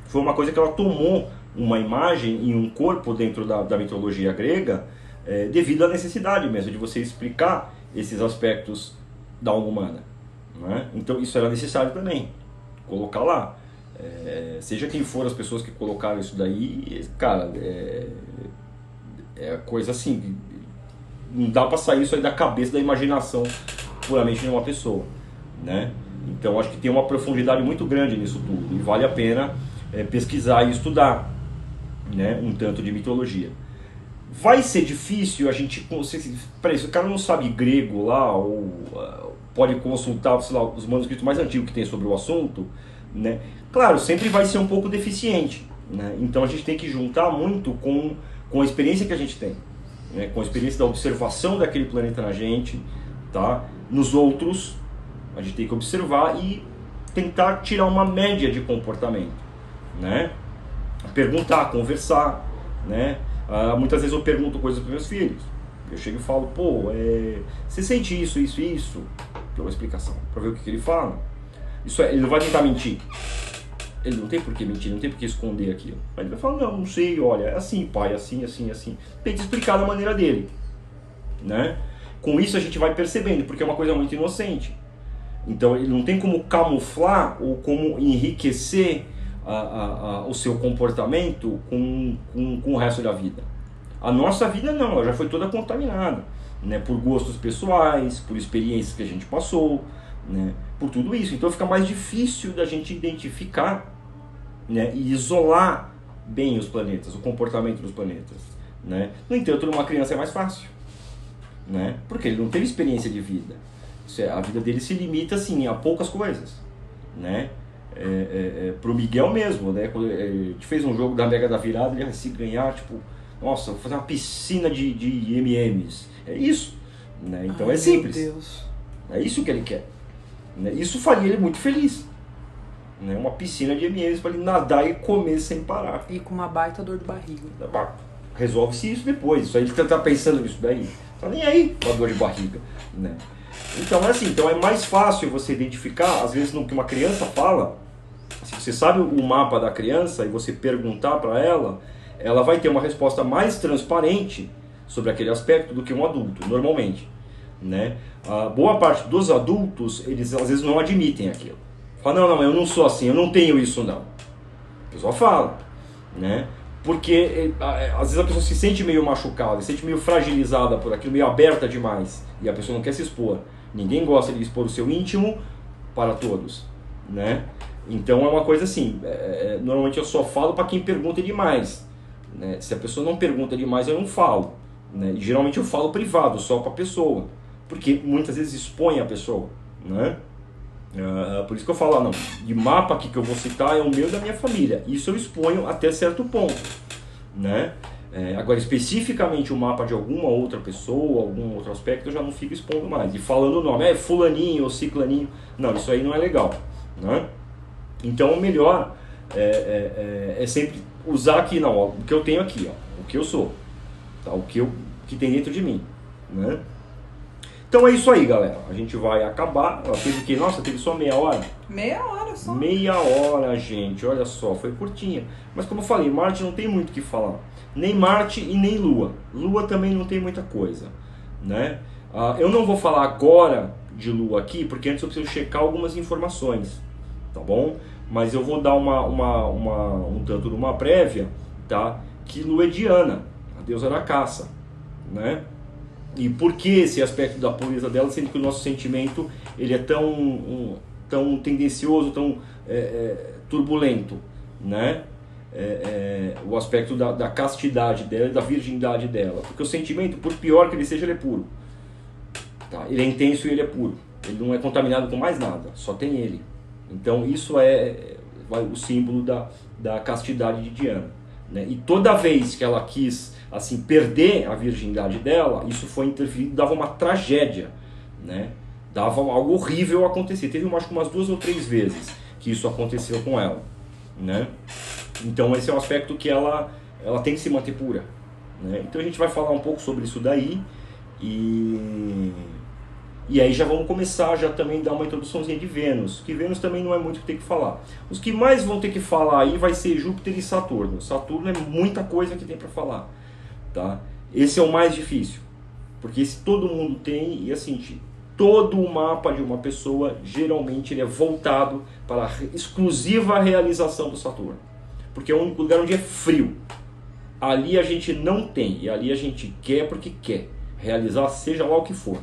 foi uma coisa que ela tomou uma imagem e um corpo dentro da mitologia grega, devido à necessidade mesmo de você explicar esses aspectos da alma humana, né? Então isso era necessário também, colocar lá. Seja quem for as pessoas que colocaram isso daí, cara, coisa assim, não dá pra sair isso aí da cabeça, da imaginação puramente de uma pessoa, né? Então acho que tem uma profundidade muito grande nisso tudo e vale a pena pesquisar e estudar, né, um tanto de mitologia. Vai ser difícil a gente, para isso, o cara não sabe grego lá, ou pode consultar, sei lá, os manuscritos mais antigos que tem sobre o assunto, né? Claro, sempre vai ser um pouco deficiente, né? Então a gente tem que juntar muito com a experiência que a gente tem, né? Com a experiência da observação daquele planeta na gente, tá? Nos outros, a gente tem que observar e tentar tirar uma média de comportamento, né? Perguntar, conversar, né? Muitas vezes eu pergunto coisas para meus filhos. Eu chego e falo, você sente isso, isso e isso? Dou uma explicação para ver o que ele fala. Ele não vai tentar mentir. Ele não tem por que mentir, não tem por que esconder aquilo. Mas ele vai falar, não sei, olha, é assim, pai, assim, assim, assim. Tenta explicar da maneira dele, né? Com isso a gente vai percebendo, porque é uma coisa muito inocente. Então ele não tem como camuflar ou como enriquecer o seu comportamento com o resto da vida. A nossa vida não, ela já foi toda contaminada, né? Por gostos pessoais, por experiências que a gente passou, né? Por tudo isso. Então fica mais difícil da gente identificar, né? E isolar bem os planetas, o comportamento dos planetas, né? No entanto, numa criança é mais fácil, né? Porque ele não teve experiência de vida. A vida dele se limita assim a poucas coisas, né? Pro Miguel mesmo, né? Quando a gente fez um jogo da Mega da Virada, ele ia se ganhar, tipo, nossa, vou fazer uma piscina de M&M's. É isso, né? Então é simples. Meu Deus. É isso que ele quer, né? Isso faria ele muito feliz, né? Uma piscina de M&M's para ele nadar e comer sem parar. E com uma baita dor de barriga. Resolve-se isso depois. Isso aí ele tá pensando nisso daí. Tá nem aí com a dor de barriga, né? Então é mais fácil você identificar, às vezes, no que uma criança fala. Se você sabe o mapa da criança e você perguntar para ela, ela vai ter uma resposta mais transparente sobre aquele aspecto do que um adulto, normalmente, né? A boa parte dos adultos, eles às vezes não admitem aquilo. Fala, não, eu não sou assim, eu não tenho isso não. A pessoa fala, né? porque às vezes a pessoa se sente meio machucada, se sente meio fragilizada por aquilo, meio aberta demais, e a pessoa não quer se expor. Ninguém gosta de expor o seu íntimo para todos, né? Então é uma coisa assim, normalmente eu só falo para quem pergunta demais, né? Se a pessoa não pergunta demais, eu não falo, né? E geralmente eu falo privado, só para a pessoa, porque muitas vezes expõe a pessoa, né? Por isso que eu falo, não, de mapa aqui que eu vou citar é o meu e da minha família. Isso eu exponho até certo ponto, né? Agora, especificamente o mapa de alguma outra pessoa, algum outro aspecto, eu já não fico expondo mais. E falando o nome, fulaninho ou ciclaninho, não, isso aí não é legal, né? Então, o melhor é sempre usar aqui, não, ó, o que eu tenho aqui, ó, o que eu sou, tá? O que tem dentro de mim, né? Então é isso aí, galera. A gente vai acabar. Ela teve que, nossa, teve só meia hora. Meia hora só. Meia hora, gente. Olha só, foi curtinha. Mas como eu falei, Marte não tem muito o que falar. Nem Marte e nem Lua. Lua também não tem muita coisa, né? Eu não vou falar agora de Lua aqui, porque antes eu preciso checar algumas informações, tá bom? Mas eu vou dar um tanto de uma prévia, tá? Que Lua é Diana, a deusa da caça, né? E por que esse aspecto da pureza dela, sendo que o nosso sentimento ele é tão tendencioso, tão turbulento, né? O aspecto da castidade dela e da virgindade dela. Porque o sentimento, por pior que ele seja, ele é puro. Tá? Ele é intenso e ele é puro. Ele não é contaminado com mais nada, só tem ele. Então isso é o símbolo da castidade de Diana, né? E toda vez que ela quis assim perder a virgindade dela, isso foi interferido, dava uma tragédia, né? Dava algo horrível acontecer. Teve acho que umas 2 ou 3 vezes que isso aconteceu com ela, né? Então esse é um aspecto que ela tem que se manter pura, né? Então a gente vai falar um pouco sobre isso daí e aí já vamos começar já também dar uma introduçãozinha de Vênus, que Vênus também não é muito o que tem que falar. Os que mais vão ter que falar aí vai ser Júpiter e Saturno. Saturno é muita coisa que tem para falar, tá? Esse é o mais difícil, porque esse todo mundo tem, e assim, todo o mapa de uma pessoa geralmente ele é voltado para a exclusiva realização do Saturno, porque é o único lugar onde é frio. Ali a gente não tem, e ali a gente quer porque quer realizar, seja lá o que for,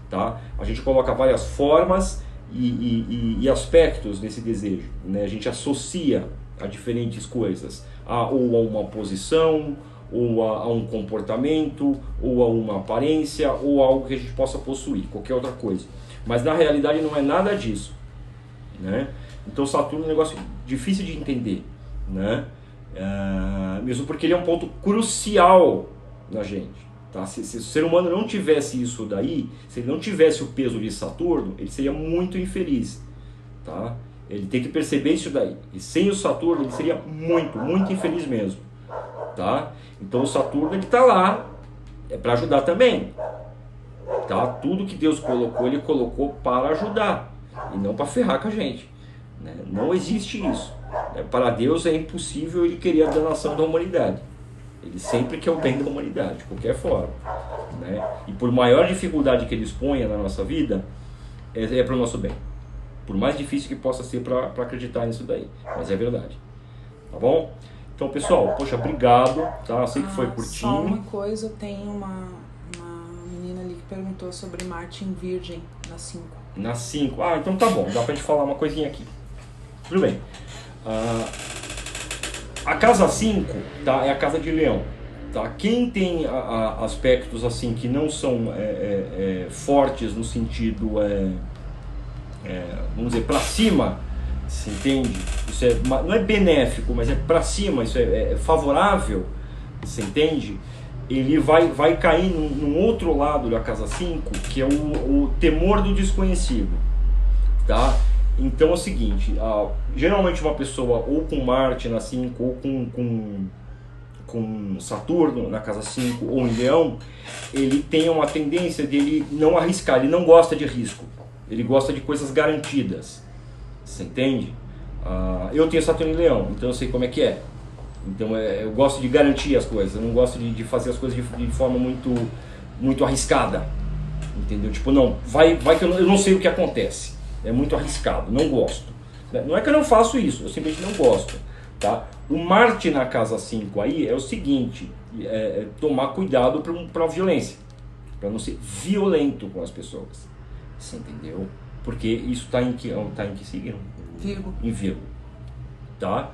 tá? A gente coloca várias formas e aspectos nesse desejo, né? A gente associa a diferentes coisas, ou a uma posição, ou a um comportamento, ou a uma aparência, ou algo que a gente possa possuir, qualquer outra coisa. Mas na realidade não é nada disso, né? Então Saturno é um negócio difícil de entender, né? Mesmo porque ele é um ponto crucial na gente, tá? Se o ser humano não tivesse isso daí, se ele não tivesse o peso de Saturno, ele seria muito infeliz, tá? Ele tem que perceber isso daí. E sem o Saturno ele seria muito, muito infeliz mesmo, tá? Então o Saturno ele está lá para ajudar também, tá? Tudo que Deus colocou, ele colocou para ajudar e não para ferrar com a gente, né? Não existe isso. Para Deus é impossível ele querer a danação da humanidade. Ele sempre quer o bem da humanidade, de qualquer forma, né? E por maior dificuldade que ele exponha na nossa vida, é para o nosso bem. Por mais difícil que possa ser para acreditar nisso daí, mas é verdade, tá bom? Então, pessoal, poxa, obrigado, tá? Eu sei que foi curtinho. Só uma coisa, tem uma menina ali que perguntou sobre Marte em Virgem, na 5. Na 5, então tá bom, dá pra gente falar uma coisinha aqui. Tudo bem. A casa 5, tá, é a casa de Leão. Tá? Quem tem aspectos assim que não são fortes no sentido, vamos dizer, para cima, se entende? Isso não é benéfico, mas é para cima, isso é favorável, você entende? Ele vai cair num outro lado da casa 5, que é o temor do desconhecido, tá? Então é o seguinte, geralmente uma pessoa ou com Marte na 5 ou com Saturno na casa 5 ou em Leão, ele tem uma tendência de ele não arriscar, ele não gosta de risco, ele gosta de coisas garantidas, você entende? Eu tenho Saturno em Leão, então eu sei como é que é. Então eu gosto de garantir as coisas, eu não gosto de fazer as coisas de forma muito arriscada, entendeu? Tipo, não, vai que eu não sei o que acontece, é muito arriscado, não gosto. Não é que eu não faço isso, eu simplesmente não gosto, Tá? O Marte na casa 5 aí é o seguinte, tomar cuidado para a violência, para não ser violento com as pessoas, você entendeu? Porque isso está em que signo? Virgo. Em Virgo, tá?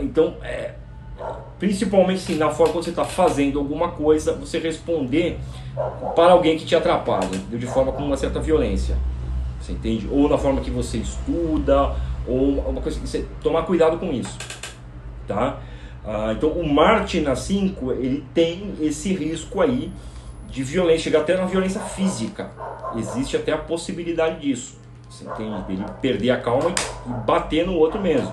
Então, principalmente sim, na forma quando você está fazendo alguma coisa, você responder para alguém que te atrapalha, de forma com uma certa violência, você entende? Ou na forma que você estuda, ou uma coisa que você tomar cuidado com isso, tá? Então o Marte na 5, ele tem esse risco aí de violência, chega até na violência física, existe até a possibilidade disso, você entende? Dele perder a calma e bater no outro mesmo,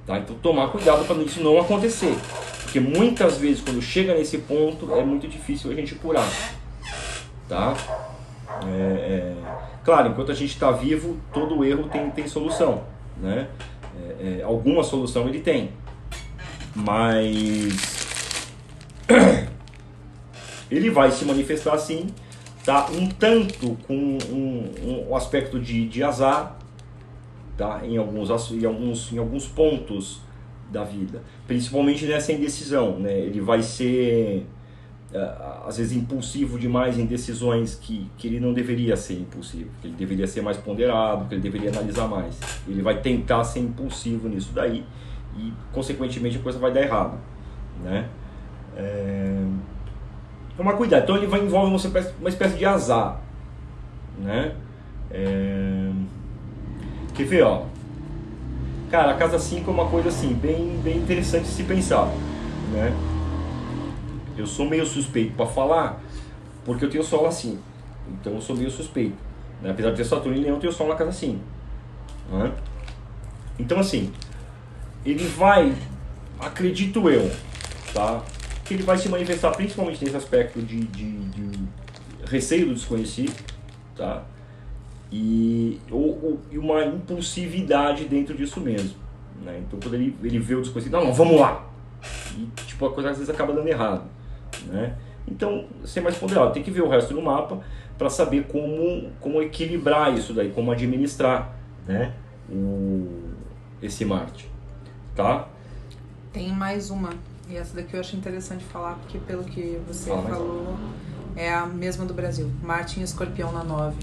tá? Então tomar cuidado para isso não acontecer, porque muitas vezes quando chega nesse ponto é muito difícil a gente curar, tá? Claro, enquanto a gente está vivo, todo erro tem solução, né? Alguma solução ele tem, mas ele vai se manifestar assim, tá? Um tanto com um aspecto de azar, tá? Em alguns pontos da vida, principalmente nessa indecisão, né? Ele vai ser às vezes impulsivo demais em decisões que ele não deveria ser impulsivo, que ele deveria ser mais ponderado, que ele deveria analisar mais. Ele vai tentar ser impulsivo nisso daí e consequentemente a coisa vai dar errado, né? Tomar cuidado. Então ele vai envolver uma espécie de azar, né? Quer ver, ó? Cara, a casa 5 é uma coisa assim bem interessante de se pensar, né? Eu sou meio suspeito para falar, porque eu tenho Sol assim, então eu sou meio suspeito, né? Apesar de ter Saturno e Leão, eu tenho Sol na casa 5, né? Então assim, ele vai, acredito eu, tá? Que ele vai se manifestar principalmente nesse aspecto de receio do desconhecido, tá? E uma impulsividade dentro disso mesmo, né? Então quando ele vê o desconhecido, não, vamos lá, e tipo, a coisa às vezes acaba dando errado, né? Então, ser mais ponderado, tem que ver o resto do mapa para saber como equilibrar isso daí, como administrar, né? Esse Marte, tá? Tem mais uma, e essa daqui eu acho interessante falar, porque pelo que você falou, é a mesma do Brasil, Marte em Escorpião na 9.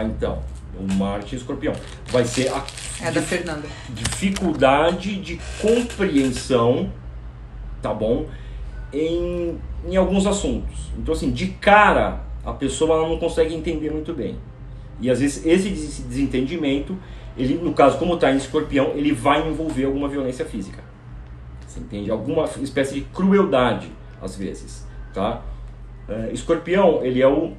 Então, o Marte em Escorpião vai ser da Fernanda. Dificuldade de compreensão, tá bom? Em alguns assuntos. Então assim, de cara a pessoa ela não consegue entender muito bem. E às vezes esse desentendimento, ele, no caso como está em Escorpião, ele vai envolver alguma violência física. Você entende? Alguma espécie de crueldade às vezes, tá? Escorpião, ele é o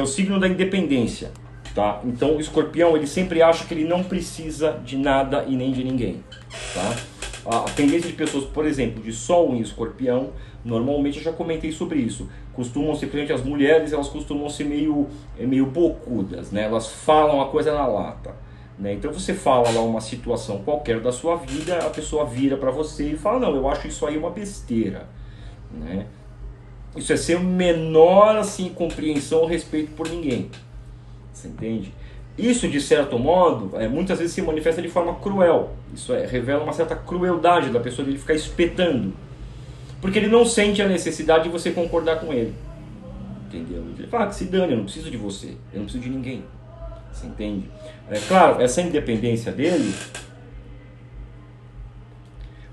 signo da independência, tá? Então o Escorpião, ele sempre acha que ele não precisa de nada e nem de ninguém, tá? A tendência de pessoas, por exemplo, de Sol em Escorpião, normalmente eu já comentei sobre isso, costumam ser, principalmente as mulheres, elas costumam ser meio bocudas, né? Elas falam a coisa na lata, né? Então você fala lá uma situação qualquer da sua vida, a pessoa vira para você e fala, não, eu acho isso aí uma besteira, né? Isso é ser menor assim, compreensão ou respeito por ninguém, você entende? Isso, de certo modo, muitas vezes se manifesta de forma cruel. Isso revela uma certa crueldade da pessoa, de ele ficar espetando. Porque ele não sente a necessidade de você concordar com ele. Entendeu? Ele fala, que se dane, eu não preciso de você, eu não preciso de ninguém. Você entende? Claro, essa independência dele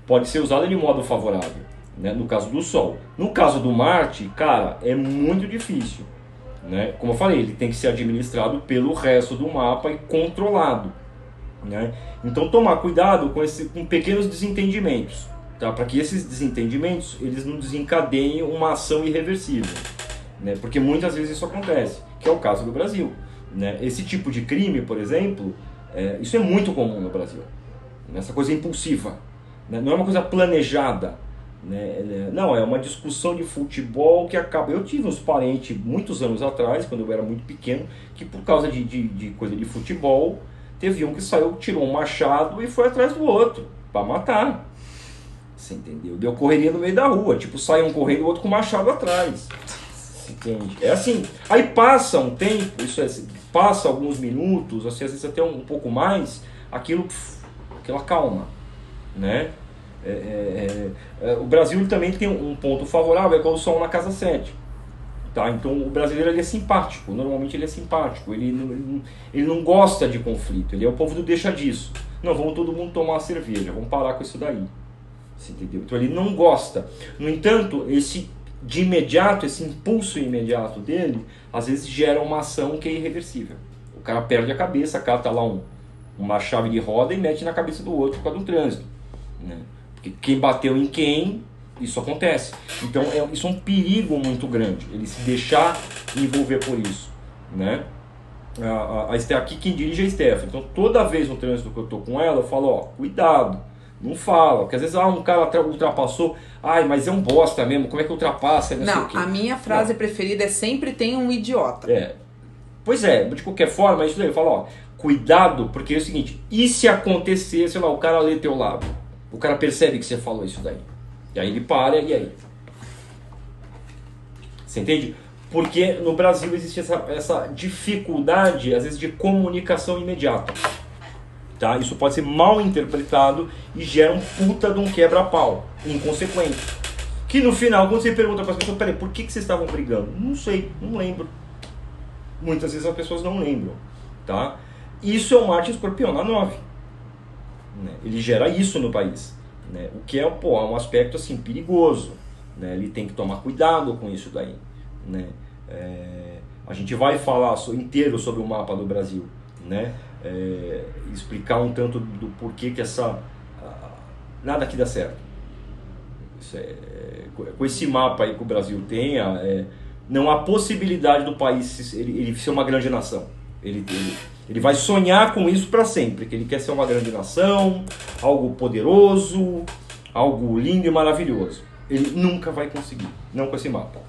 pode ser usada de modo favorável, né? No caso do Sol. No caso do Marte, cara, é muito difícil. Né? Como eu falei, ele tem que ser administrado pelo resto do mapa e controlado, né? Então tomar cuidado com pequenos desentendimentos, tá? Para que esses desentendimentos eles não desencadeiem uma ação irreversível, né? Porque muitas vezes isso acontece, que é o caso do Brasil, né? Esse tipo de crime, por exemplo, isso é muito comum no Brasil, essa coisa impulsiva, né? Não é uma coisa planejada, né? Não, é uma discussão de futebol que acaba... Eu tive uns parentes muitos anos atrás, quando eu era muito pequeno, que por causa de coisa de futebol, teve um que saiu, tirou um machado e foi atrás do outro, para matar. Você entendeu? Deu correria no meio da rua, tipo, sai um correndo, o outro com o machado atrás. Você entende? É assim. Aí passa um tempo, passa alguns minutos, assim, às vezes até um pouco mais, aquilo aquela calma, né? O Brasil ele também tem um ponto favorável, é quando o sol na casa 7. Tá? Então o brasileiro ele é simpático, normalmente ele é simpático, ele não gosta de conflito, ele é o povo do deixa disso. Não, vamos todo mundo tomar uma cerveja, vamos parar com isso daí. Você entendeu? Então ele não gosta. No entanto, esse impulso imediato dele, às vezes gera uma ação que é irreversível. O cara perde a cabeça, cata lá uma chave de roda e mete na cabeça do outro por causa do trânsito, né? Porque quem bateu em quem, isso acontece. Então isso é um perigo muito grande, ele se deixar envolver por isso, né? Aqui quem dirige é a Steph. Então toda vez no trânsito que eu tô com ela, eu falo, ó, cuidado, não fala, porque às vezes um cara ultrapassou, ai, mas é um bosta mesmo, como é que ultrapassa? Não, a minha frase preferida é sempre tem um idiota. Pois é, de qualquer forma, isso daí eu falo, ó, cuidado, porque é o seguinte, e se acontecer, sei lá, o cara lê teu lado, o cara percebe que você falou isso daí, e aí ele para, e aí? Você entende? Porque no Brasil existe essa dificuldade, às vezes, de comunicação imediata. Tá? Isso pode ser mal interpretado e gera um puta de um quebra-pau inconsequente. Que no final, quando você pergunta para as pessoas, peraí, por que vocês estavam brigando? Não sei, não lembro. Muitas vezes as pessoas não lembram. Tá? Isso é o Marte Escorpião na 9. Né? Ele gera isso no país. Né? O que é um aspecto assim, perigoso. Né? Ele tem que tomar cuidado com isso daí. Né? A gente vai falar inteiro sobre o mapa do Brasil, né? Explicar um tanto do porquê que nada aqui dá certo. Com esse mapa aí que o Brasil tem, não há possibilidade do país ele ser uma grande nação. Ele vai sonhar com isso para sempre, que ele quer ser uma grande nação, algo poderoso, algo lindo e maravilhoso. Ele nunca vai conseguir, não com esse mapa,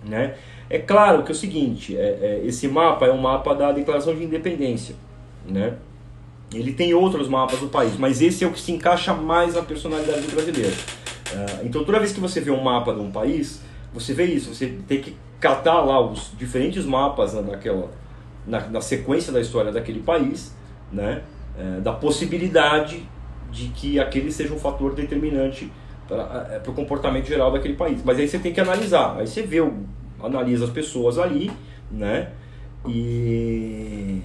né? É claro que é o seguinte, esse mapa é um mapa da Declaração de Independência, né? Ele tem outros mapas do país, mas esse é o que se encaixa mais na personalidade do brasileiro. Então toda vez que você vê um mapa de um país, você vê isso, você tem que catar lá os diferentes mapas na sequência da história daquele país, né? Da possibilidade de que aquele seja um fator determinante para o comportamento geral daquele país. Mas aí você tem que analisar, aí você analisa as pessoas ali, né? E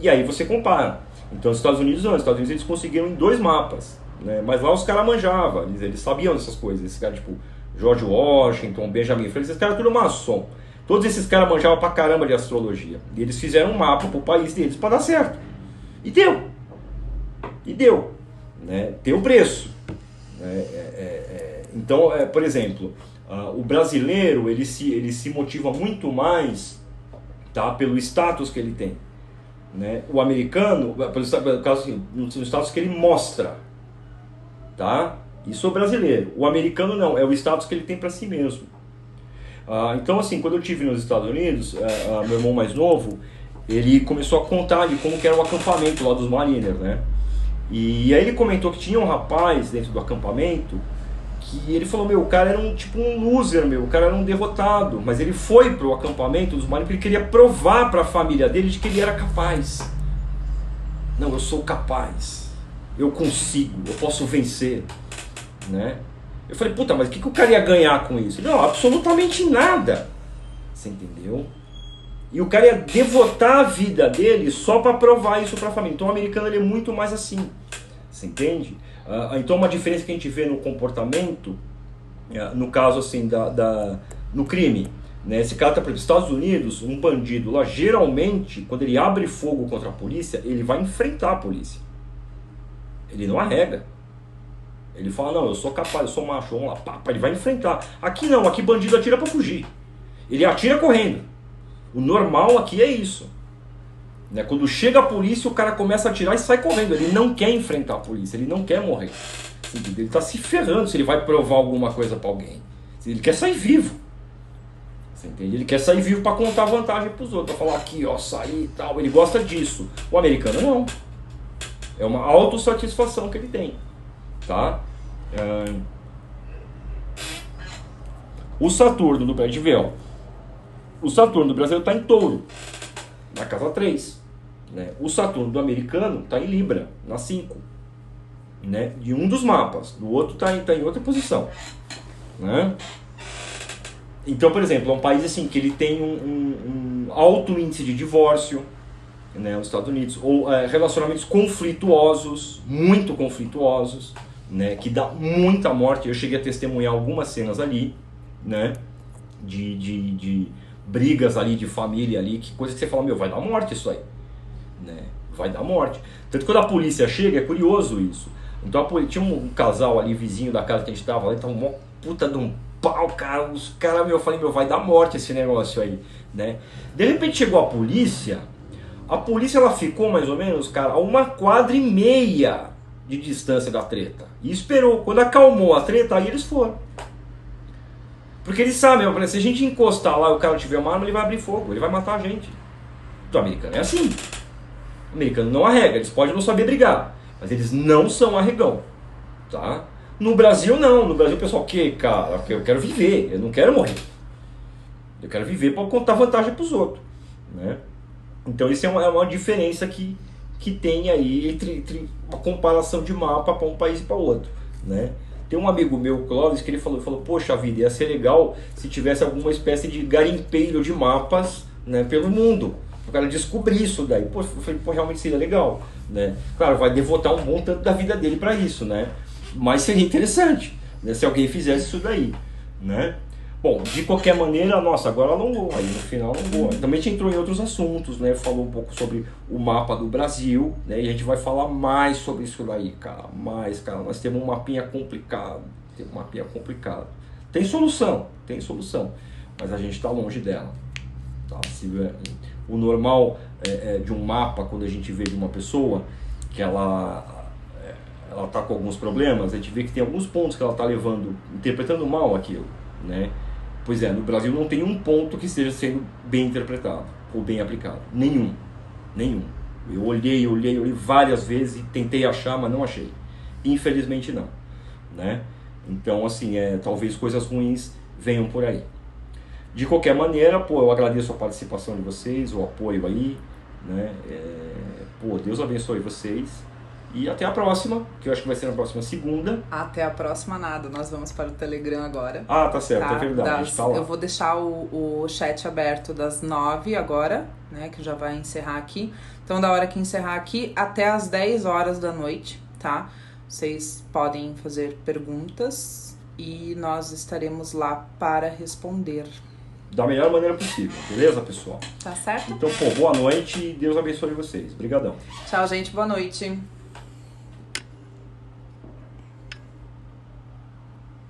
aí você compara. Então os Estados Unidos eles conseguiram em 2 mapas, né? Mas lá os caras manjavam, eles sabiam dessas coisas. Esses caras tipo George Washington, Benjamin Franklin, esses caras tudo maçom. Todos esses caras manjavam pra caramba de astrologia. E eles fizeram um mapa pro país deles para dar certo. E deu. Né? Tem o preço. Então, por exemplo, o brasileiro ele se motiva muito mais, tá, pelo status que ele tem, né? O americano, pelo caso assim, no status que ele mostra, tá? Isso é o brasileiro. O americano não, é o status que ele tem para si mesmo. Então, assim, quando eu estive nos Estados Unidos, meu irmão mais novo, ele começou a contar de como que era o acampamento lá dos Mariners, né? E aí ele comentou que tinha um rapaz dentro do acampamento que ele falou, o cara era um loser, o cara era um derrotado, mas ele foi pro acampamento dos Mariners porque ele queria provar para a família dele de que ele era capaz. Não, eu sou capaz, eu consigo, eu posso vencer, né? Eu falei, puta, mas o que o cara ia ganhar com isso? Não, absolutamente nada, você entendeu? E o cara ia devotar a vida dele só para provar isso para a família. Então o americano ele é muito mais assim, você entende? Então uma diferença que a gente vê no comportamento, no caso assim, no crime, né? Esse cara tá, por exemplo, nos Estados Unidos, um bandido lá, geralmente, quando ele abre fogo contra a polícia, ele vai enfrentar a polícia. Ele não arrega. Ele fala, não, eu sou capaz, eu sou macho, vamos lá, pá, ele vai enfrentar. Aqui não, aqui bandido atira para fugir. Ele atira correndo. O normal aqui é isso. Né? Quando chega a polícia, o cara começa a atirar e sai correndo. Ele não quer enfrentar a polícia, ele não quer morrer. Ele está se ferrando se ele vai provar alguma coisa para alguém. Ele quer sair vivo. Você entende? Ele quer sair vivo para contar vantagem para os outros, para falar aqui, ó, sair e tal. Ele gosta disso. O americano não. É uma autossatisfação que ele tem. Tá? O Saturno do Pé de Véu. O Saturno do Brasil está em Touro, na casa 3. Né? O Saturno do americano está em Libra, na 5. né? De um dos mapas, do outro tá em outra posição, né? Então, por exemplo, é um país assim que ele tem um alto índice de divórcio, né, os Estados Unidos, ou relacionamentos conflituosos, muito conflituosos, né, que dá muita morte. Eu cheguei a testemunhar algumas cenas ali, né, de brigas ali, de família ali, que coisa que você fala, meu, vai dar morte isso aí, né, vai dar morte. Tanto que quando a polícia chega, é curioso isso. Então tinha um casal ali, vizinho da casa que a gente tava lá, então uma puta de um pau, cara, os caras, eu falei, meu, vai dar morte esse negócio aí, né. De repente chegou a polícia ela ficou mais ou menos, cara, a 1,5 quadra de distância da treta. E esperou. Quando acalmou a treta, aí eles foram. Porque eles sabem, se a gente encostar lá e o cara tiver uma arma, ele vai abrir fogo, ele vai matar a gente. O americano é assim. O americano não arrega, eles podem não saber brigar, mas eles não são arregão. Tá? No Brasil, não. No Brasil, o pessoal, cara? Eu quero viver, eu não quero morrer. Eu quero viver para contar vantagem para os outros. Né? Então isso é uma diferença que tem aí entre uma comparação de mapa para um país e para outro, né? Tem um amigo meu, Clóvis, que ele falou, poxa vida, ia ser legal se tivesse alguma espécie de garimpeiro de mapas, né, pelo mundo. O cara descobrir isso daí. Pô, eu falei, realmente seria legal, né? Claro, vai devotar um bom tanto da vida dele para isso, né? Mas seria interessante, né, se alguém fizesse isso daí, né? Bom, de qualquer maneira, nossa, agora alongou, aí no final alongou. Também a gente entrou em outros assuntos, né? Falou um pouco sobre o mapa do Brasil, né? E a gente vai falar mais sobre isso daí, cara. Nós temos um mapinha complicado. Tem solução, mas a gente está longe dela. Tá? O normal de um mapa, quando a gente vê de uma pessoa, que ela tá com alguns problemas, a gente vê que tem alguns pontos que ela tá levando, interpretando mal aquilo, né? Pois é, no Brasil não tem um ponto que esteja sendo bem interpretado ou bem aplicado. Nenhum. Eu olhei várias vezes e tentei achar, mas não achei. Infelizmente não, né? Então, assim, talvez coisas ruins venham por aí. De qualquer maneira, eu agradeço a participação de vocês, o apoio aí, né? Deus abençoe vocês. E até a próxima, que eu acho que vai ser na próxima segunda. Até a próxima nada, nós vamos para o Telegram agora. Ah, tá certo, tá? É verdade, a gente tá lá. Eu vou deixar o chat aberto das 9 agora, né, que já vai encerrar aqui. Então, da hora que encerrar aqui, até as 10 horas da noite, tá? Vocês podem fazer perguntas e nós estaremos lá para responder. Da melhor maneira possível, beleza, pessoal? Tá certo? Então, boa noite e Deus abençoe vocês. Obrigadão. Tchau, gente, boa noite.